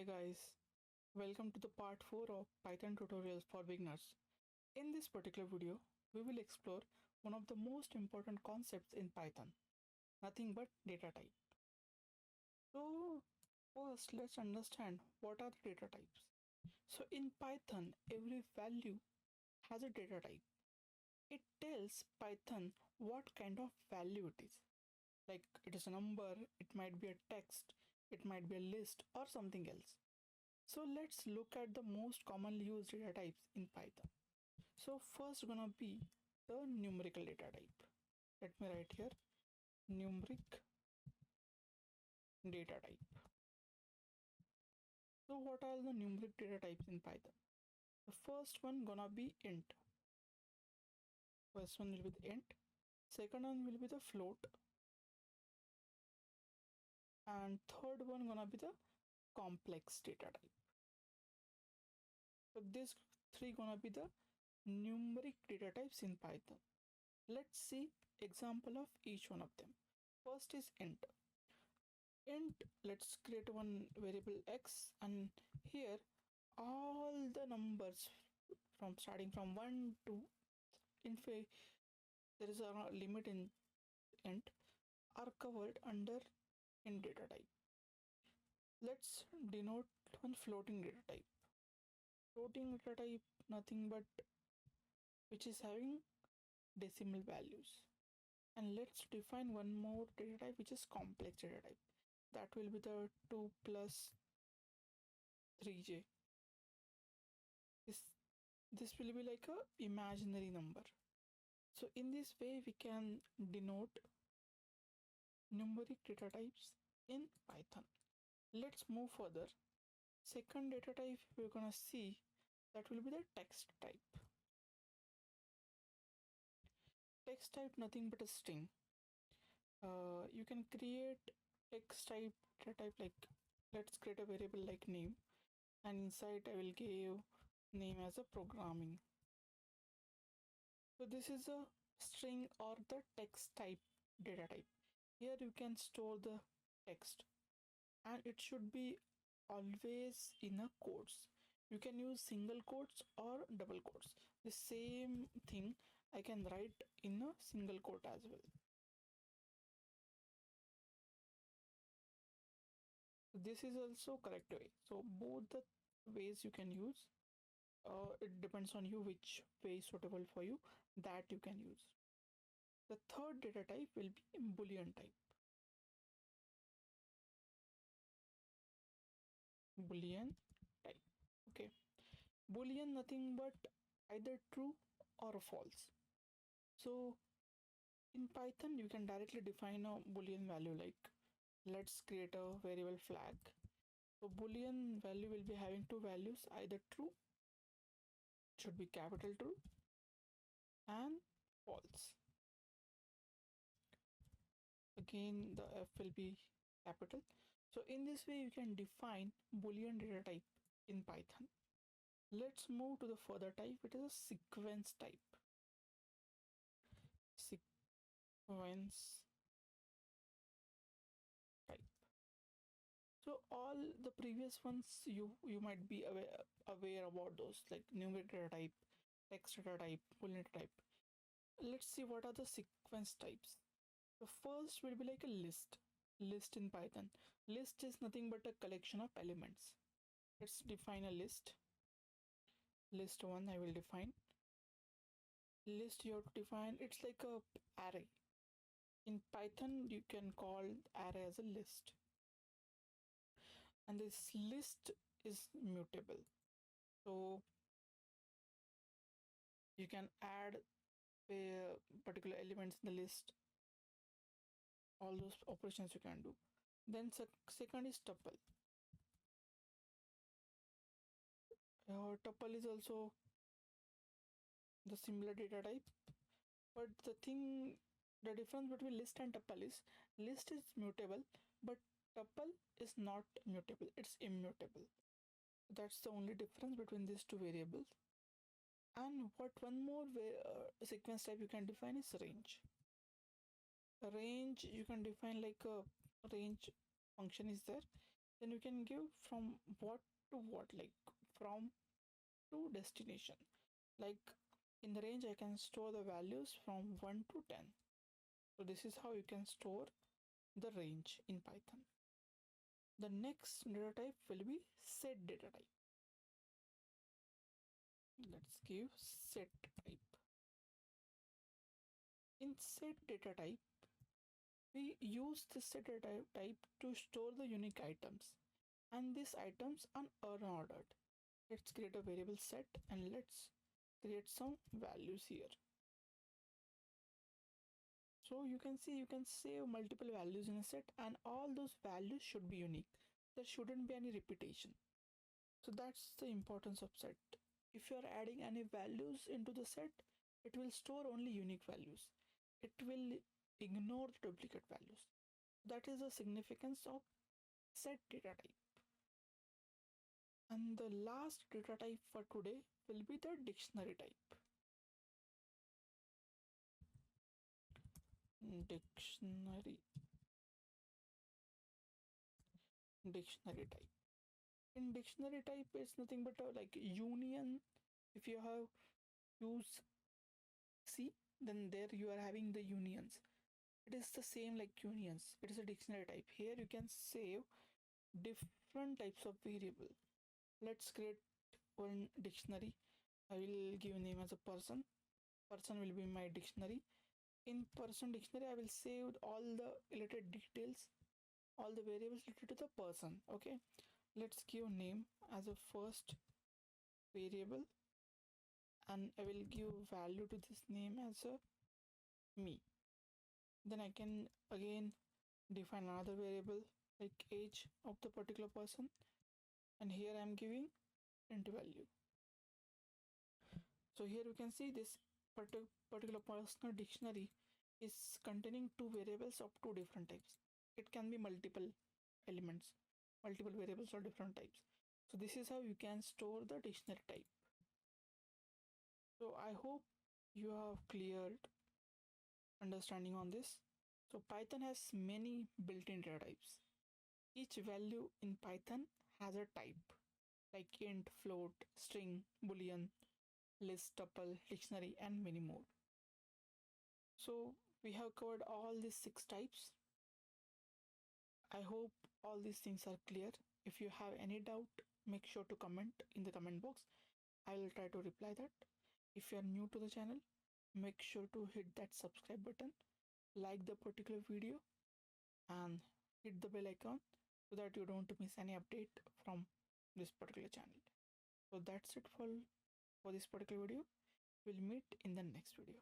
Hi guys, welcome to the part 4 of Python tutorials for beginners. In this particular video, we will explore one of the most important concepts in Python, nothing but data type. So first let's understand what are the data types. So in Python, every value has a data type. It tells Python what kind of value it is. Like it is a number, it might be a text, it might be a list or something else. So let's look at the most commonly used data types in Python. So first gonna be the numerical data type. Let me write here numeric data type. So what are the numeric data types in Python? The first one gonna be int. First one will be the int. Second one will be the float. And third one gonna be the complex data type. So these three gonna be the numeric data types in Python. Let's see example of each one of them. First is int. Int, let's create one variable x, and here all the numbers from starting from 1 to infinity, there is a limit in int, are covered under int data type. Let's denote one floating data type. Floating data type, nothing but which is having decimal values. And let's define one more data type, which is complex data type. That will be the 2 plus 3j. This will be like a imaginary number. So in this way we can denote numeric data types in Python. Let's move further. Second data type we're gonna see, that will be the text type. Text type, nothing but a string. You can create text type data type, like let's create a variable like name, and inside I will give name as a programming. So this is a string or the text type data type. Here you can store the text, and it should be always in a quotes. You can use single quotes or double quotes. The same thing I can write in a single quote as well. This is also correct way. So both the ways you can use. It depends on you which way is suitable for you, that you can use. The third data type will be Boolean type. Boolean type. Okay. Boolean, nothing but either true or false. So in Python, you can directly define a Boolean value, like let's create a variable flag. So Boolean value will be having two values, either true, should be capital true, and false. Again, the F will be capital. So in this way, you can define Boolean data type in Python. Let's move to the further type. It is a sequence type. Sequence type. So all the previous ones you might be aware about those, like numeric data type, text data type, Boolean data type. Let's see what are the sequence types. The first will be like a list. List in Python. List is nothing but a collection of elements. Let's define a list. List one I will define. List you have to define, it's like a array. In Python, you can call array as a list. And this list is mutable. So you can add particular elements in the list. All those operations you can do. Then second is tuple. Tuple is also the similar data type, but the difference between list and tuple is list is mutable, but tuple is not mutable, it's immutable. That's the only difference between these two variables. And what one more sequence type you can define is range. A range you can define like a range function is there. Then you can give from what to what, like from to destination. Like in the range, I can store the values from 1 to 10. So this is how you can store the range in Python. The next data type will be set data type. Let's give set type. In set data type, we use the set data type to store the unique items, and these items are unordered. Let's create a variable set and let's create some values here. So you can see you can save multiple values in a set, and all those values should be unique. There shouldn't be any repetition. So that's the importance of set. If you are adding any values into the set, it will store only unique values. It will ignore the duplicate values. That is the significance of set data type. And the last data type for today will be the dictionary type. Dictionary type. In dictionary type, it's nothing but like union. If you have use C, then there you are having the unions. It is the same like unions. It is a dictionary type. Here you can save different types of variable. Let's create one dictionary. I will give name as a person. Person will be my dictionary. In person dictionary, I will save all the related details, all the variables related to the person. Okay, let's give name as a first variable, and I will give value to this name as a me. Then I can again define another variable like age of the particular person, and here I'm giving int value. So here you can see this particular personal dictionary is containing two variables of two different types. It can be multiple elements, multiple variables or different types. So this is how you can store the dictionary type. So I hope you have cleared understanding on this. So Python has many built-in data types. Each value in Python has a type like int, float, string, boolean, list, tuple, dictionary, and many more. So we have covered all these 6 types. I hope all these things are clear. If you have any doubt, make sure to comment in the comment box. I will try to reply that. If you are new to the channel, make sure to hit that subscribe button, like the particular video, and hit the bell icon so that you don't miss any update from this particular channel. So that's it for this particular video. We'll meet in the next video.